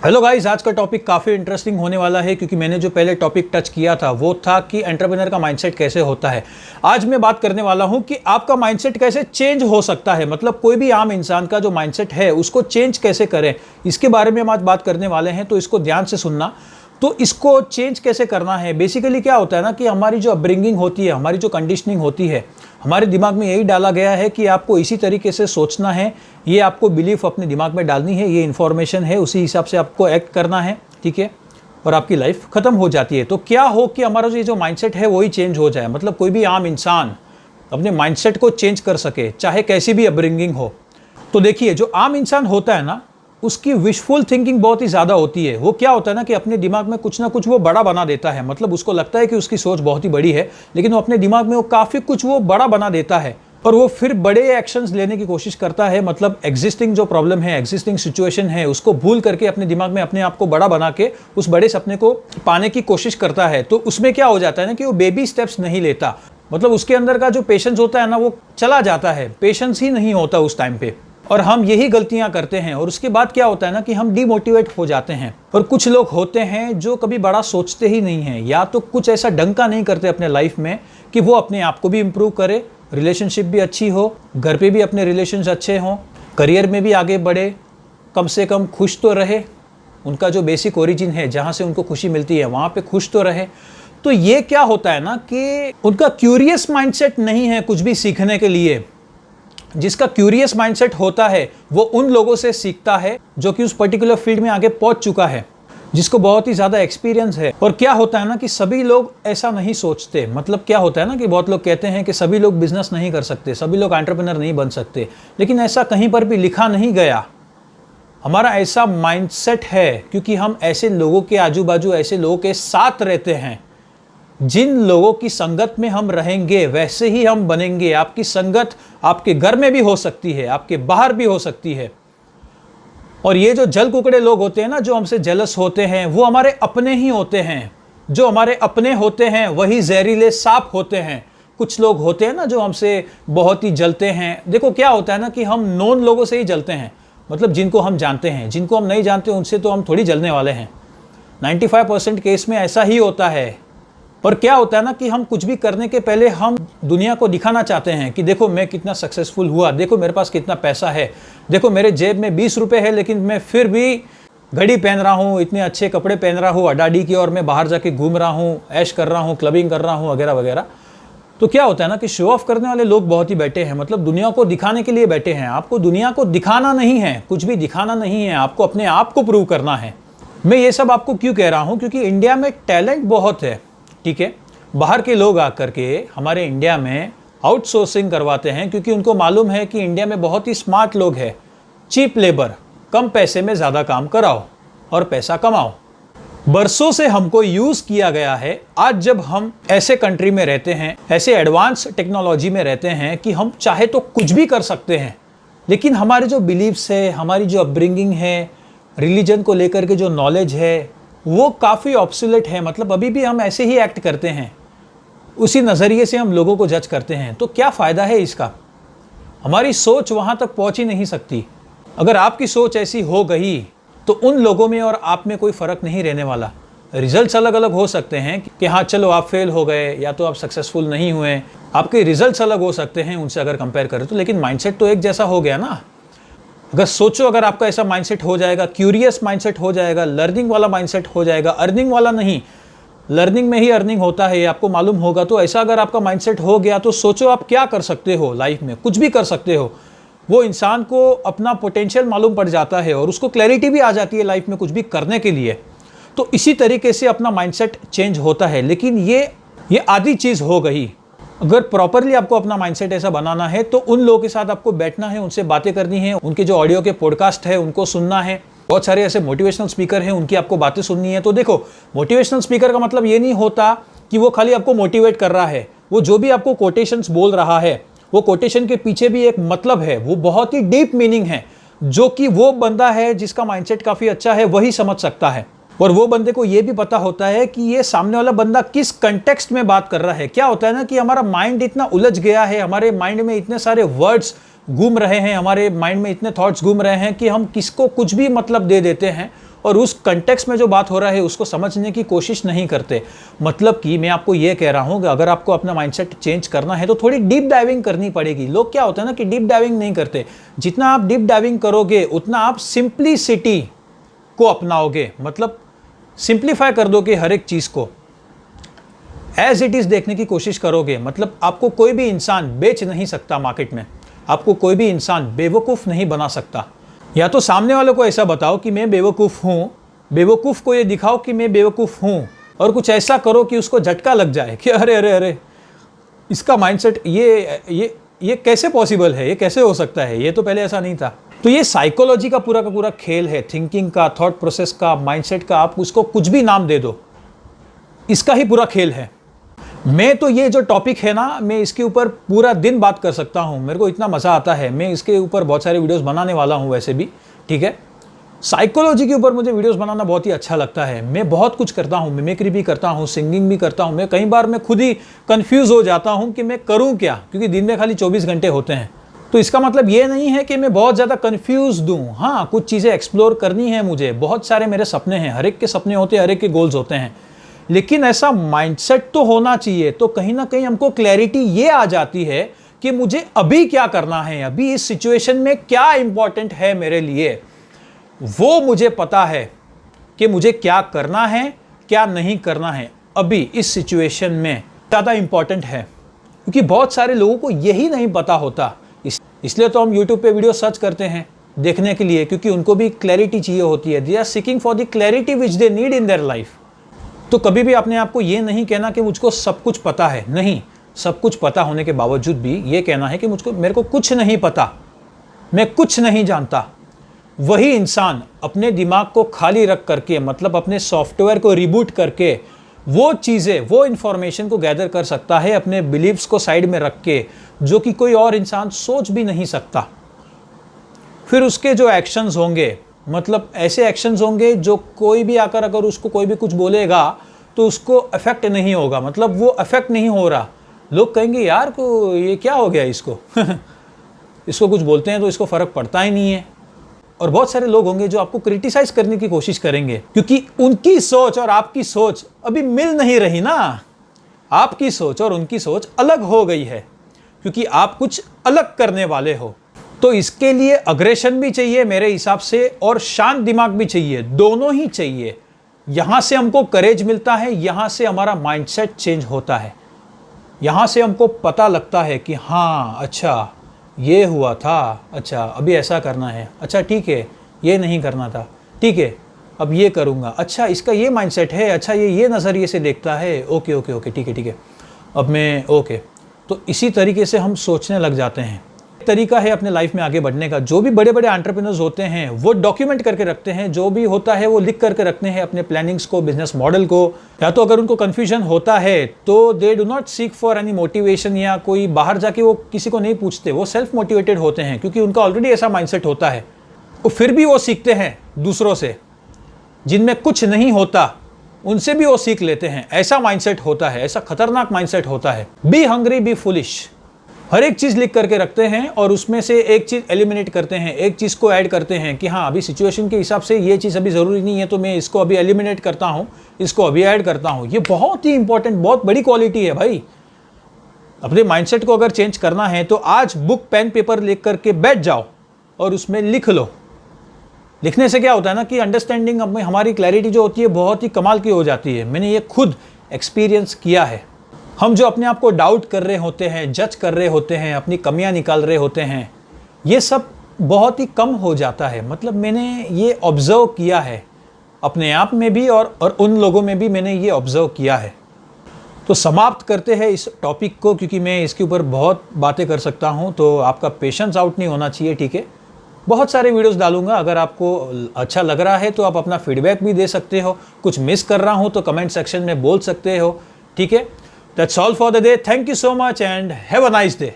Hello guys, आज का topic काफ़ी इंटरेस्टिंग होने वाला है क्योंकि मैंने जो पहले टॉपिक टच किया था वो था कि एंटरप्रेन्योर का माइंडसेट कैसे होता है। आज मैं बात करने वाला हूं कि आपका माइंडसेट कैसे चेंज हो सकता है, मतलब कोई भी आम इंसान का जो माइंडसेट है उसको चेंज कैसे करें, इसके बारे में हम आज बात करने वाले हैं। तो इसको ध्यान से सुनना। तो इसको चेंज कैसे करना है, बेसिकली क्या होता है ना कि हमारी जो अपब्रिंगिंग होती है, हमारी जो कंडीशनिंग होती है, हमारे दिमाग में यही डाला गया है कि आपको इसी तरीके से सोचना है, ये आपको बिलीफ अपने दिमाग में डालनी है, ये इन्फॉर्मेशन है, उसी हिसाब से आपको एक्ट करना है, ठीक है, और आपकी लाइफ खत्म हो जाती है। तो क्या हो कि हमारा जो माइंडसेट है वही चेंज हो जाए, मतलब कोई भी आम इंसान अपने माइंडसेट को चेंज कर सके, चाहे कैसी भी अपब्रिंगिंग हो। तो देखिए, जो आम इंसान होता है ना, उसकी विशफुल थिंकिंग बहुत ही ज़्यादा होती है। वो क्या होता है ना कि अपने दिमाग में कुछ ना कुछ वो बड़ा बना देता है, मतलब उसको लगता है कि उसकी सोच बहुत ही बड़ी है, लेकिन वो अपने दिमाग में वो काफ़ी कुछ वो बड़ा बना देता है और वो फिर बड़े एक्शंस लेने की कोशिश करता है। मतलब एग्जिस्टिंग जो प्रॉब्लम है, एग्जिस्टिंग सिचुएशन है, उसको भूल करके अपने दिमाग में अपने आप को बड़ा बना के उस बड़े सपने को पाने की कोशिश करता है। तो उसमें क्या हो जाता है ना कि वो बेबी स्टेप्स नहीं लेता, मतलब उसके अंदर का जो पेशेंस होता है ना वो चला जाता है, पेशेंस ही नहीं होता उस टाइम पे। और हम यही गलतियां करते हैं और उसके बाद क्या होता है ना कि हम डिमोटिवेट हो जाते हैं। और कुछ लोग होते हैं जो कभी बड़ा सोचते ही नहीं हैं, या तो कुछ ऐसा डंका नहीं करते अपने लाइफ में कि वो अपने आप को भी इम्प्रूव करे, रिलेशनशिप भी अच्छी हो, घर पे भी अपने रिलेशंस अच्छे हों, करियर में भी आगे बढ़े, कम से कम खुश तो रहे, उनका जो बेसिक ओरिजिन है जहाँ से उनको खुशी मिलती है वहाँ पे खुश तो रहे। तो ये क्या होता है ना कि उनका क्यूरियस माइंडसेट नहीं है कुछ भी सीखने के लिए। जिसका क्यूरियस माइंडसेट होता है वो उन लोगों से सीखता है जो कि उस पर्टिकुलर फील्ड में आगे पहुंच चुका है, जिसको बहुत ही ज़्यादा एक्सपीरियंस है। और क्या होता है ना कि सभी लोग ऐसा नहीं सोचते, मतलब क्या होता है ना कि बहुत लोग कहते हैं कि सभी लोग बिजनेस नहीं कर सकते, सभी लोग एंटरप्रेन्योर नहीं बन सकते, लेकिन ऐसा कहीं पर भी लिखा नहीं गया। हमारा ऐसा माइंडसेट है क्योंकि हम ऐसे लोगों के आजू बाजू, ऐसे लोगों के साथ रहते हैं। जिन लोगों की संगत में हम रहेंगे वैसे ही हम बनेंगे। आपकी संगत आपके घर में भी हो सकती है, आपके बाहर भी हो सकती है। और ये जो जल कुकड़े लोग होते हैं ना, जो हमसे जेलस होते हैं, वो हमारे अपने ही होते हैं। जो हमारे अपने होते हैं वही जहरीले सांप होते हैं। कुछ लोग होते हैं ना जो हमसे बहुत ही जलते हैं। देखो क्या होता है ना कि हम नोन लोगों से ही जलते हैं, मतलब जिनको हम जानते हैं। जिनको हम नहीं जानते उनसे तो हम थोड़ी जलने वाले हैं। 95% केस में ऐसा ही होता है। और क्या होता है ना कि हम कुछ भी करने के पहले हम दुनिया को दिखाना चाहते हैं कि देखो मैं कितना सक्सेसफुल हुआ, देखो मेरे पास कितना पैसा है, देखो मेरे जेब में 20 रुपए है लेकिन मैं फिर भी घड़ी पहन रहा हूँ, इतने अच्छे कपड़े पहन रहा हूँ, अडाडी की, और मैं बाहर जाके घूम रहा हूँ, ऐश कर रहा हूँ, क्लबिंग कर रहा हूँ, वगैरह वगैरह। तो क्या होता है ना कि शो ऑफ करने वाले लोग बहुत ही बैठे हैं, मतलब दुनिया को दिखाने के लिए बैठे हैं। आपको दुनिया को दिखाना नहीं है, कुछ भी दिखाना नहीं है, आपको अपने आप को प्रूव करना है। मैं ये सब आपको क्यों कह रहा हूँ, क्योंकि इंडिया में टैलेंट बहुत है, ठीक है। बाहर के लोग आकर के हमारे इंडिया में आउटसोर्सिंग करवाते हैं क्योंकि उनको मालूम है कि इंडिया में बहुत ही स्मार्ट लोग हैं। चीप लेबर, कम पैसे में ज़्यादा काम कराओ और पैसा कमाओ। बरसों से हमको यूज़ किया गया है। आज जब हम ऐसे कंट्री में रहते हैं, ऐसे एडवांस टेक्नोलॉजी में रहते हैं कि हम चाहे तो कुछ भी कर सकते हैं, लेकिन हमारे जो बिलीव्स है, हमारी जो अपब्रिंगिंग है, रिलीजन को लेकर के जो नॉलेज है, वो काफ़ी ऑब्सोलेट है। मतलब अभी भी हम ऐसे ही एक्ट करते हैं, उसी नज़रिए से हम लोगों को जज करते हैं। तो क्या फ़ायदा है इसका? हमारी सोच वहाँ तक पहुँच ही नहीं सकती। अगर आपकी सोच ऐसी हो गई तो उन लोगों में और आप में कोई फ़र्क नहीं रहने वाला। रिजल्ट्स अलग अलग हो सकते हैं कि हाँ चलो आप फेल हो गए या तो आप सक्सेसफुल नहीं हुए, आपके रिजल्ट्स अलग हो सकते हैं उनसे अगर कंपेयर करें तो, लेकिन माइंडसेट तो एक जैसा हो गया ना। अगर सोचो, अगर आपका ऐसा माइंडसेट हो जाएगा, क्यूरियस माइंडसेट हो जाएगा, लर्निंग वाला माइंडसेट हो जाएगा, अर्निंग वाला नहीं, लर्निंग में ही अर्निंग होता है, आपको मालूम होगा। तो ऐसा अगर आपका माइंडसेट हो गया तो सोचो आप क्या कर सकते हो लाइफ में, कुछ भी कर सकते हो। वो इंसान को अपना पोटेंशियल मालूम पड़ जाता है और उसको क्लैरिटी भी आ जाती है लाइफ में कुछ भी करने के लिए। तो इसी तरीके से अपना माइंडसेट चेंज होता है। लेकिन ये आधी चीज़ हो गई। अगर प्रॉपरली आपको अपना माइंडसेट ऐसा बनाना है तो उन लोगों के साथ आपको बैठना है, उनसे बातें करनी है, उनके जो ऑडियो के पॉडकास्ट है उनको सुनना है। बहुत सारे ऐसे मोटिवेशनल स्पीकर हैं, उनकी आपको बातें सुननी है। तो देखो, मोटिवेशनल स्पीकर का मतलब ये नहीं होता कि वो खाली आपको मोटिवेट कर रहा है। वो जो भी आपको कोटेशंस बोल रहा है, वो कोटेशन के पीछे भी एक मतलब है, वो बहुत ही डीप मीनिंग है, जो कि वो बंदा है जिसका माइंडसेट काफ़ी अच्छा है वही समझ सकता है। और वो बंदे को ये भी पता होता है कि ये सामने वाला बंदा किस कंटेक्स्ट में बात कर रहा है। क्या होता है ना कि हमारा माइंड इतना उलझ गया है, हमारे माइंड में इतने सारे वर्ड्स घूम रहे हैं, हमारे माइंड में इतने थॉट्स घूम रहे हैं कि हम किसको कुछ भी मतलब दे देते हैं और उस कंटेक्स्ट में जो बात हो रहा है उसको समझने की कोशिश नहीं करते। मतलब कि मैं आपको ये कह रहा हूँ कि अगर आपको अपना माइंडसेट चेंज करना है तो थोड़ी डीप डाइविंग करनी पड़ेगी। लोग क्या होता है ना कि डीप डाइविंग नहीं करते। जितना आप डीप डाइविंग करोगे उतना आप सिंप्लिसिटी को अपनाओगे, मतलब सिंप्लीफाई कर दोगे हर एक चीज़ को, एज इट इज़ देखने की कोशिश करोगे। मतलब आपको कोई भी इंसान बेच नहीं सकता मार्केट में, आपको कोई भी इंसान बेवकूफ़ नहीं बना सकता। या तो सामने वालों को ऐसा बताओ कि मैं बेवकूफ़ हूँ, बेवकूफ़ को ये दिखाओ कि मैं बेवकूफ़ हूँ, और कुछ ऐसा करो कि उसको झटका लग जाए कि अरे अरे अरे इसका माइंडसेट ये कैसे पॉसिबल है, ये कैसे हो सकता है, ये तो पहले ऐसा नहीं था। तो ये साइकोलॉजी का पूरा खेल है, थिंकिंग का, थॉट प्रोसेस का, माइंडसेट का, आप उसको कुछ भी नाम दे दो, इसका ही पूरा खेल है। मैं तो ये जो टॉपिक है ना, मैं इसके ऊपर पूरा दिन बात कर सकता हूँ, मेरे को इतना मज़ा आता है। मैं इसके ऊपर बहुत सारे वीडियोस बनाने वाला हूँ वैसे भी, ठीक है। साइकोलॉजी के ऊपर मुझे वीडियोस बनाना बहुत ही अच्छा लगता है। मैं बहुत कुछ करता हूँ, मिमिक्री भी करता हूँ, सिंगिंग भी करता हूँ। मैं कई बार मैं खुद ही कंफ्यूज हो जाता हूँ कि मैं करूँ क्या, क्योंकि दिन में खाली 24 घंटे होते हैं। तो इसका मतलब ये नहीं है कि मैं बहुत ज़्यादा कंफ्यूज हूँ। हाँ, कुछ चीज़ें एक्सप्लोर करनी है मुझे, बहुत सारे मेरे सपने हैं, हर एक के सपने होते हैं, हर एक के गोल्स होते हैं, लेकिन ऐसा माइंडसेट तो होना चाहिए। तो कहीं ना कहीं हमको क्लैरिटी ये आ जाती है कि मुझे अभी क्या करना है, अभी इस सिचुएशन में क्या इंपॉर्टेंट है मेरे लिए, वो मुझे पता है कि मुझे क्या करना है, क्या नहीं करना है अभी इस सिचुएशन में ज़्यादा इंपॉर्टेंट है। क्योंकि बहुत सारे लोगों को यही नहीं पता होता, इसलिए तो हम YouTube पे वीडियो सर्च करते हैं देखने के लिए, क्योंकि उनको भी क्लैरिटी चाहिए होती है। They are seeking for the clarity which they need in their life. तो कभी भी अपने आप को ये नहीं कहना कि मुझको सब कुछ पता है, नहीं, सब कुछ पता होने के बावजूद भी ये कहना है कि मेरे को कुछ नहीं पता, मैं कुछ नहीं जानता। वही इंसान अपने दिमाग को खाली रख करके, मतलब अपने सॉफ्टवेयर को रिबूट करके, वो चीज़ें, वो इन्फॉर्मेशन को गैदर कर सकता है अपने बिलीव्स को साइड में रख के, जो कि कोई और इंसान सोच भी नहीं सकता। फिर उसके जो एक्शंस होंगे, मतलब ऐसे एक्शंस होंगे जो कोई भी आकर अगर उसको कोई भी कुछ बोलेगा तो उसको अफेक्ट नहीं होगा, मतलब वो अफेक्ट नहीं हो रहा। लोग कहेंगे यार को ये क्या हो गया इसको इसको कुछ बोलते हैं तो इसको फ़र्क पड़ता ही नहीं है। और बहुत सारे लोग होंगे जो आपको क्रिटिसाइज करने की कोशिश करेंगे, क्योंकि उनकी सोच और आपकी सोच अभी मिल नहीं रही ना। आपकी सोच और उनकी सोच अलग हो गई है, क्योंकि आप कुछ अलग करने वाले हो। तो इसके लिए अग्रेशन भी चाहिए मेरे हिसाब से, और शांत दिमाग भी चाहिए, दोनों ही चाहिए। यहाँ से हमको करेज मिलता है, यहाँ से हमारा माइंडसेट चेंज होता है, यहाँ से हमको पता लगता है कि हाँ अच्छा ये हुआ था, अच्छा अभी ऐसा करना है, अच्छा ठीक है ये नहीं करना था, ठीक है अब ये करूँगा, अच्छा इसका ये माइंडसेट है, अच्छा ये नज़रिए से देखता है, ओके ओके ओके ठीक है अब मैं ओके। तो इसी तरीके से हम सोचने लग जाते हैं। तरीका है अपने लाइफ में आगे बढ़ने का। जो भी बड़े बड़े एंटरप्रेन्योर्स होते हैं वो डॉक्यूमेंट करके रखते हैं, जो भी होता है वो लिख करके रखते हैं अपने प्लानिंग्स को, बिजनेस मॉडल को। या तो अगर उनको कन्फ्यूजन होता है तो they do not seek for any motivation, या कोई बाहर जाके वो किसी को नहीं पूछते, वो सेल्फ मोटिवेटेड होते हैं, क्योंकि उनका ऑलरेडी ऐसा माइंडसेट होता है। तो फिर भी वो सीखते हैं दूसरों से, जिनमें कुछ नहीं होता उनसे भी वो सीख लेते हैं। ऐसा माइंडसेट होता है, ऐसा खतरनाक माइंडसेट होता है। बी हंग्री बी फुलिश, हर एक चीज़ लिख करके रखते हैं और उसमें से एक चीज़ एलिमिनेट करते हैं, एक चीज़ को ऐड करते हैं कि हाँ अभी सिचुएशन के हिसाब से ये चीज़ अभी ज़रूरी नहीं है, तो मैं इसको अभी एलिमिनेट करता हूँ, इसको अभी ऐड करता हूँ। ये बहुत ही इंपॉर्टेंट, बहुत बड़ी क्वालिटी है भाई। अपने माइंडसेट को अगर चेंज करना है तो आज बुक पेन पेपर लिख करके बैठ जाओ और उसमें लिख लो। लिखने से क्या होता है ना कि अंडरस्टैंडिंग में हमारी क्लैरिटी जो होती है बहुत ही कमाल की हो जाती है। मैंने ये खुद एक्सपीरियंस किया है। हम जो अपने आप को डाउट कर रहे होते हैं, जज कर रहे होते हैं, अपनी कमियां निकाल रहे होते हैं, ये सब बहुत ही कम हो जाता है। मतलब मैंने ये ऑब्ज़र्व किया है अपने आप में भी और उन लोगों में भी मैंने ये ऑब्ज़र्व किया है। तो समाप्त करते हैं इस टॉपिक को, क्योंकि मैं इसके ऊपर बहुत बातें कर सकता हूँ, तो आपका पेशेंस आउट नहीं होना चाहिए, ठीक है। बहुत सारे वीडियोस डालूंगा, अगर आपको अच्छा लग रहा है तो आप अपना फीडबैक भी दे सकते हो। कुछ मिस कर रहा हूँ तो कमेंट सेक्शन में बोल सकते हो, ठीक है। That's all for the day. Thank you so much and have a nice day.